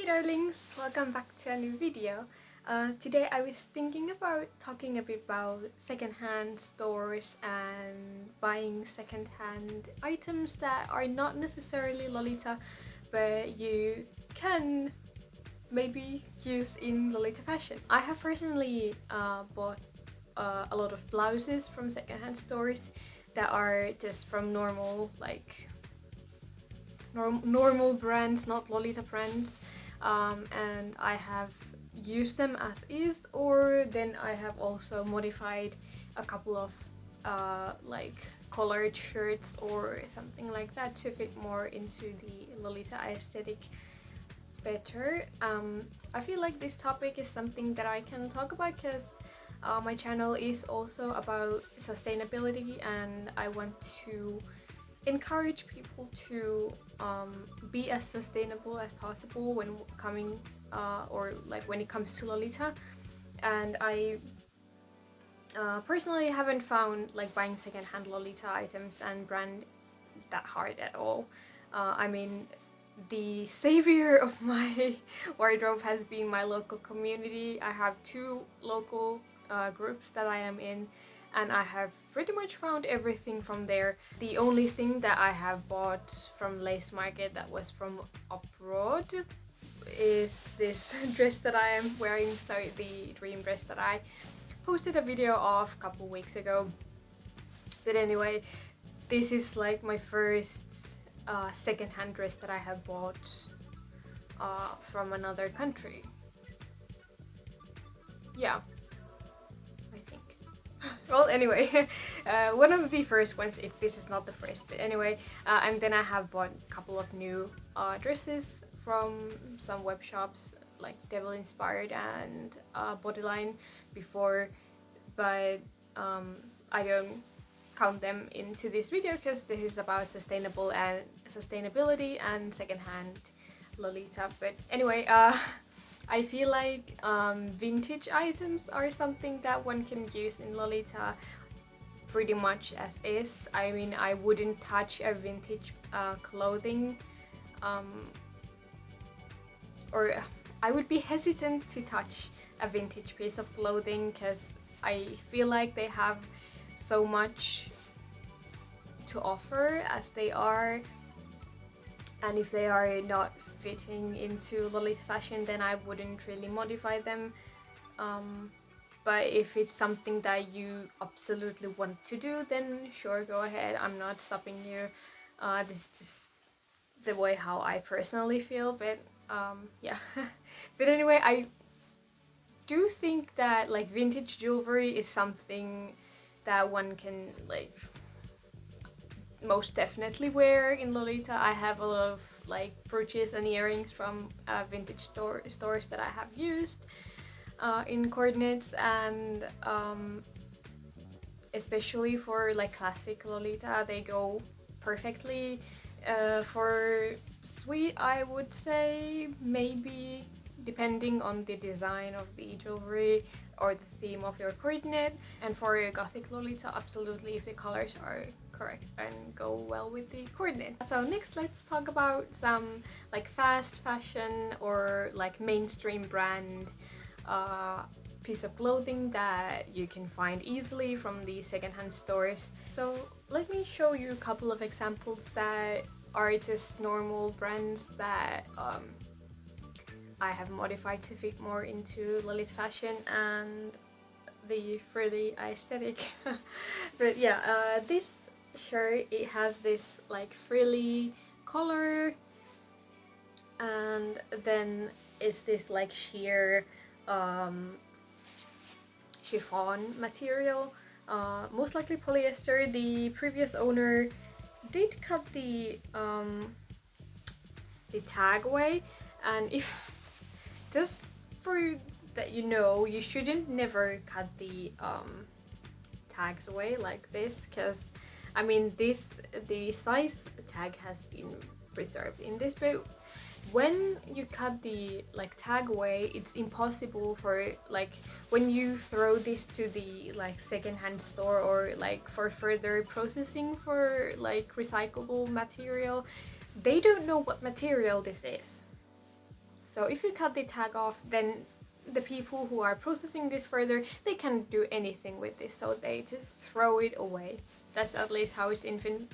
Hey darlings, welcome back to a new video. Today I was thinking about talking a bit about secondhand stores and buying secondhand items that are not necessarily Lolita, but you can maybe use in Lolita fashion. I have personally bought a lot of blouses from secondhand stores that are just from normal normal brands, not Lolita brands, and I have used them as is, or then I have also modified a couple of collared shirts or something like that to fit more into the Lolita aesthetic better. I feel like this topic is something that I can talk about because my channel is also about sustainability, and I want to encourage people to be as sustainable as possible when coming when it comes to Lolita. And I personally haven't found buying secondhand Lolita items and brand that hard at all. I mean, the savior of my wardrobe has been my local community. I have two local groups that I am in, and I have pretty much found everything from there. The only thing that I have bought from Lace Market that was from abroad is this dress that I am wearing, sorry, the dream dress that I posted a video of a couple weeks ago. But anyway, this is like my first secondhand dress that I have bought from another country. Yeah, I think. Well, anyway, one of the first ones, if this is not the first, but anyway, and then I have bought a couple of new dresses from some web shops like Devil Inspired and Bodyline before, but I don't count them into this video because this is about sustainability and secondhand Lolita. But anyway, I feel like vintage items are something that one can use in Lolita pretty much as is. I mean, I wouldn't touch a vintage clothing, or I would be hesitant to touch a vintage piece of clothing because I feel like they have so much to offer as they are, and if they are not fitting into Lolita fashion, then I wouldn't really modify them. But if it's something that you absolutely want to do, then sure, go ahead, I'm not stopping you. This is just the way how I personally feel, but yeah. But anyway, I do think that vintage jewelry is something that one can most definitely wear in Lolita. I have a lot of brooches and earrings from vintage stores that I have used in coordinates, and especially for classic Lolita, they go perfectly. For sweet, I would say maybe, depending on the design of the jewelry or the theme of your coordinate. And for a gothic Lolita, absolutely, if the colors are correct and go well with the coordinate. So next, let's talk about some fast fashion or mainstream brand piece of clothing that you can find easily from the secondhand stores. So let me show you a couple of examples that are just normal brands that I have modified to fit more into Lolita fashion and the frilly aesthetic. But yeah, this shirt, it has this frilly color, and then it's this sheer chiffon material, most likely polyester. The previous owner did cut the tag away, and if just for that, you shouldn't never cut the tags away like this, because I mean the size tag has been preserved in this, but when you cut the tag away, it's impossible for when you throw this to the secondhand store or for further processing for recyclable material, they don't know what material this is. So if you cut the tag off, then the people who are processing this further, they can't do anything with this, so they just throw it away. That's at least how it's in Finland,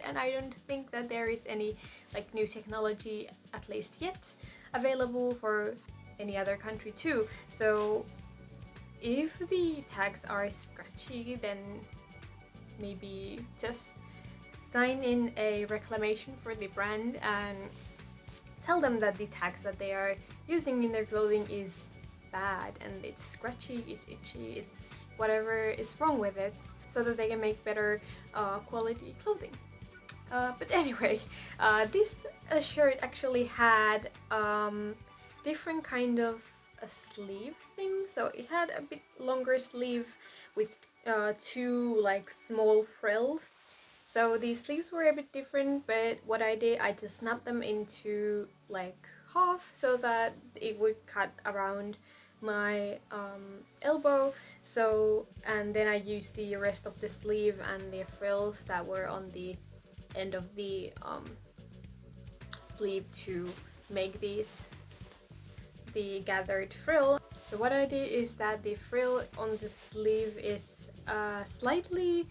and I don't think that there is any like new technology, at least yet, available for any other country too. So if the tags are scratchy, then maybe just sign in a reclamation for the brand and tell them that the tags that they are using in their clothing is bad and it's scratchy, it's itchy, it's whatever is wrong with it, so that they can make better quality clothing. But anyway, this shirt actually had different kind of a sleeve thing. So it had a bit longer sleeve with two like small frills. So these sleeves were a bit different, but what I did, I just snapped them into like half so that it would cut around my elbow. So, and then I used the rest of the sleeve and the frills that were on the end of the sleeve to make the gathered frill. So what I did is that the frill on the sleeve is slightly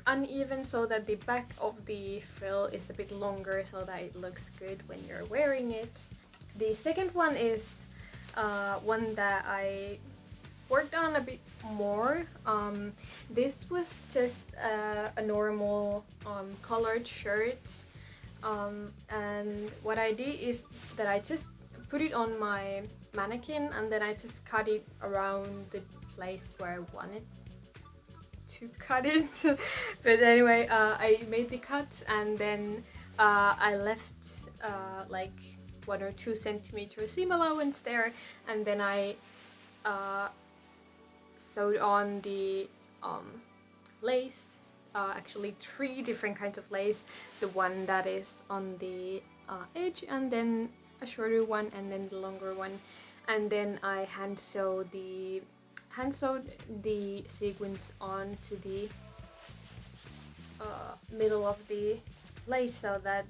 uneven, so that the back of the frill is a bit longer so that it looks good when you're wearing it. The second one is one that I worked on a bit more. This was just a normal colored shirt, and what I did is that I just put it on my mannequin and then I just cut it around the place where I wanted to cut it. But anyway, I made the cut and then I left like 1 or 2 centimeters seam allowance there, and then I sewed on the lace, actually 3 different kinds of lace, the one that is on the edge, and then a shorter one, and then the longer one, and then I hand sewed the sequins onto the middle of the lace so that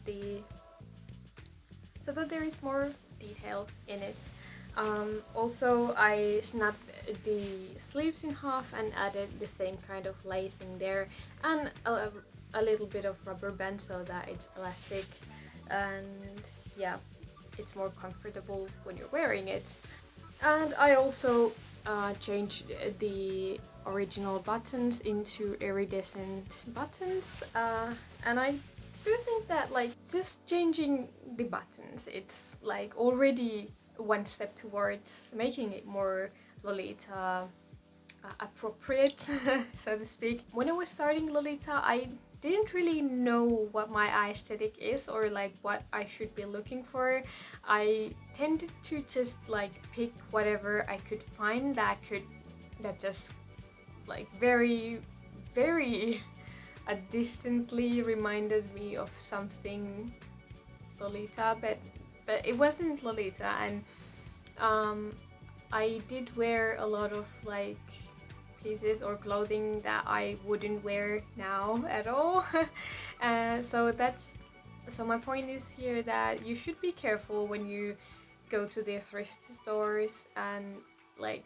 there is more detail in it. Also, I snapped the sleeves in half and added the same kind of lacing there, and a little bit of rubber band so that it's elastic, and yeah, it's more comfortable when you're wearing it. And I also changed the original buttons into iridescent buttons, and I do think that like just changing the buttons, it's like already one step towards making it more Lolita appropriate, so to speak. When I was starting Lolita, I didn't really know what my aesthetic is or like what I should be looking for. I tended to just like pick whatever I could find that just like very distantly reminded me of something Lolita, but it wasn't Lolita. And I did wear a lot of like pieces or clothing that I wouldn't wear now at all. So my point is here that you should be careful when you go to the thrift stores and like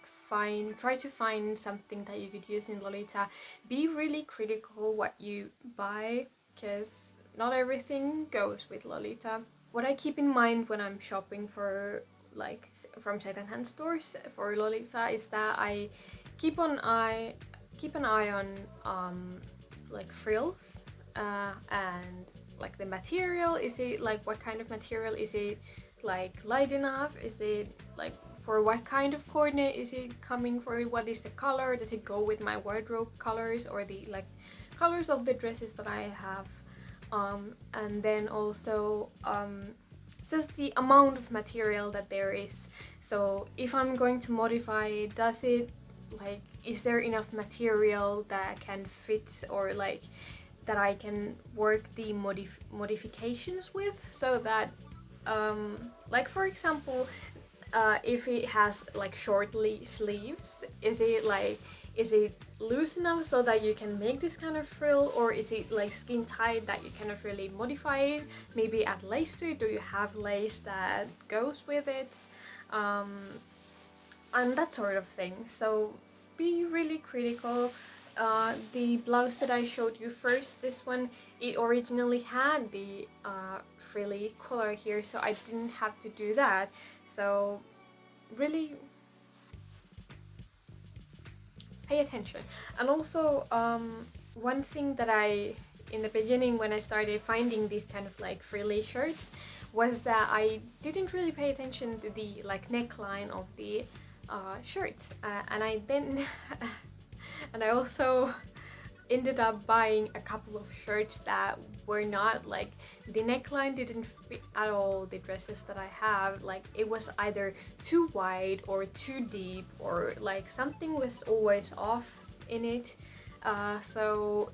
try to find something that you could use in Lolita. Be really critical what you buy, because not everything goes with Lolita. What I keep in mind when I'm shopping for like from secondhand stores for Lolita is that I keep an eye on like frills and like the material. Is it like what kind of material? Is it like light enough? Is it like for what kind of coordinate is it coming for? What is the color? Does it go with my wardrobe colors or the like colors of the dresses that I have? And then also just the amount of material that there is. So if I'm going to modify it, does it like, is there enough material that can fit, or like that I can work the modifications with, so that like for example, if it has like shortly sleeves, is it loose enough so that you can make this kind of frill, or is it like skin tight that you cannot really modify it? Maybe add lace to it. Do you have lace that goes with it? And that sort of thing. So be really critical. The blouse that I showed you first, this one, it originally had the frilly collar here, so I didn't have to do that. So really pay attention. And also one thing that in the beginning when I started finding these kind of like frilly shirts was that I didn't really pay attention to the like neckline of the shirts, and I then and I also ended up buying a couple of shirts that were not like, the neckline didn't fit at all the dresses that I have. Like it was either too wide or too deep, or like something was always off in it. So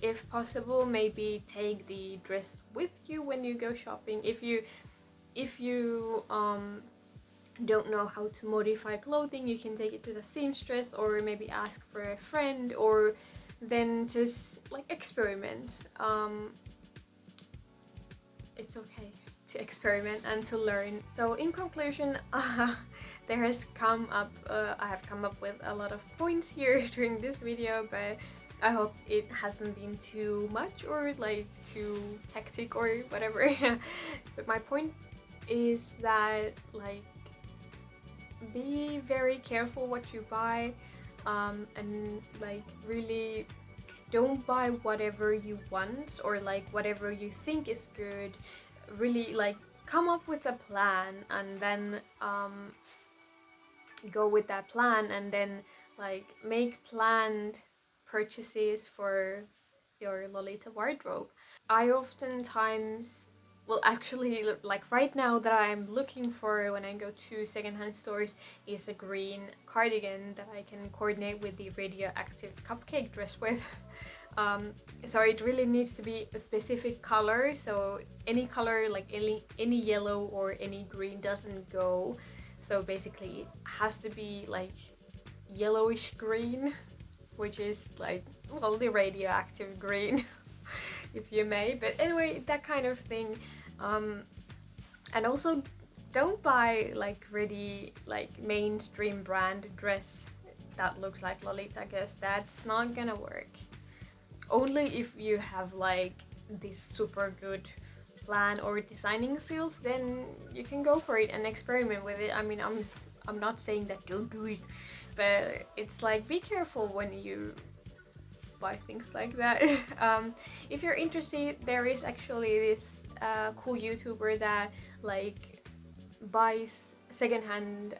if possible, maybe take the dress with you when you go shopping. If you don't know how to modify clothing, you can take it to the seamstress, or maybe ask for a friend, or then just like experiment. It's okay to experiment and to learn. So in conclusion, there has come up I have come up with a lot of points here during this video, but I hope it hasn't been too much or like too hectic or whatever. But my point is that like, be very careful what you buy, and like really don't buy whatever you want or like whatever you think is good. Really like come up with a plan and then go with that plan, and then like make planned purchases for your Lolita wardrobe. I oftentimes, well actually, like right now that I'm looking for when I go to secondhand stores is a green cardigan that I can coordinate with the radioactive cupcake dress with. So it really needs to be a specific color, so any color like any yellow or any green doesn't go. So basically it has to be like yellowish green, which is like, well, the radioactive green if you may. But anyway, that kind of thing. And also don't buy like really like mainstream brand dress that looks like Lolita, because that's not gonna work. Only if you have like this super good plan or designing skills, then you can go for it and experiment with it. I mean, I'm not saying that don't do it, but it's like, be careful when you buy things like that. If you're interested, there is actually this cool YouTuber that like buys secondhand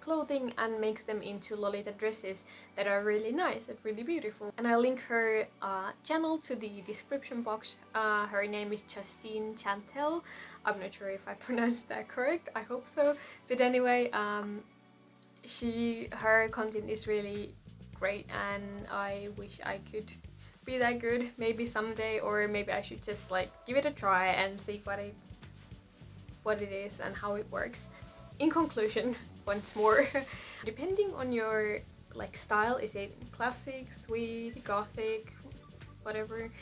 clothing and makes them into Lolita dresses that are really nice and really beautiful. And I'll link her channel to the description box. Her name is Justine Chantel. I'm not sure if I pronounced that correct. I hope so. But anyway, her content is really great, and I wish I could be that good maybe someday, or maybe I should just like give it a try and see what it is and how it works. In conclusion, once more, depending on your like style, is it classic, sweet, gothic, whatever,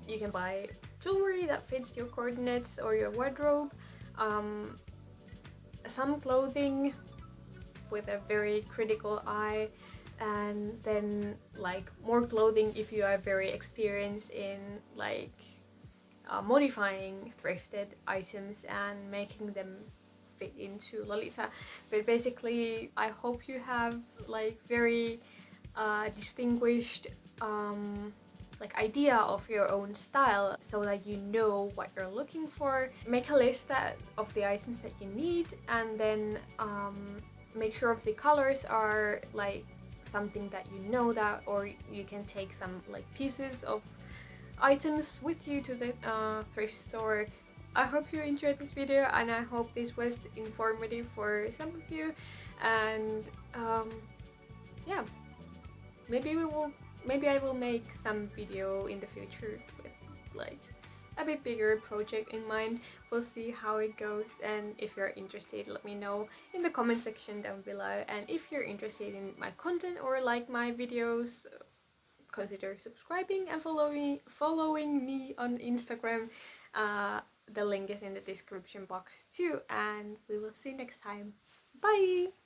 you can buy jewelry that fits your coordinates or your wardrobe, some clothing with a very critical eye, and then like more clothing if you are very experienced in like modifying thrifted items and making them fit into Lolita. But basically, I hope you have like very distinguished like idea of your own style, so that you know what you're looking for. Make a list of the items that you need, and then make sure if the colors are like something that you know that, or you can take some like pieces of items with you to the thrift store. I hope you enjoyed this video, and I hope this was informative for some of you. And yeah, maybe I will make some video in the future with like a bit bigger project in mind. We'll see how it goes, and if you're interested, let me know in the comment section down below. And if you're interested in my content or like my videos, consider subscribing and following me on Instagram. The link is in the description box too, and we will see you next time. Bye!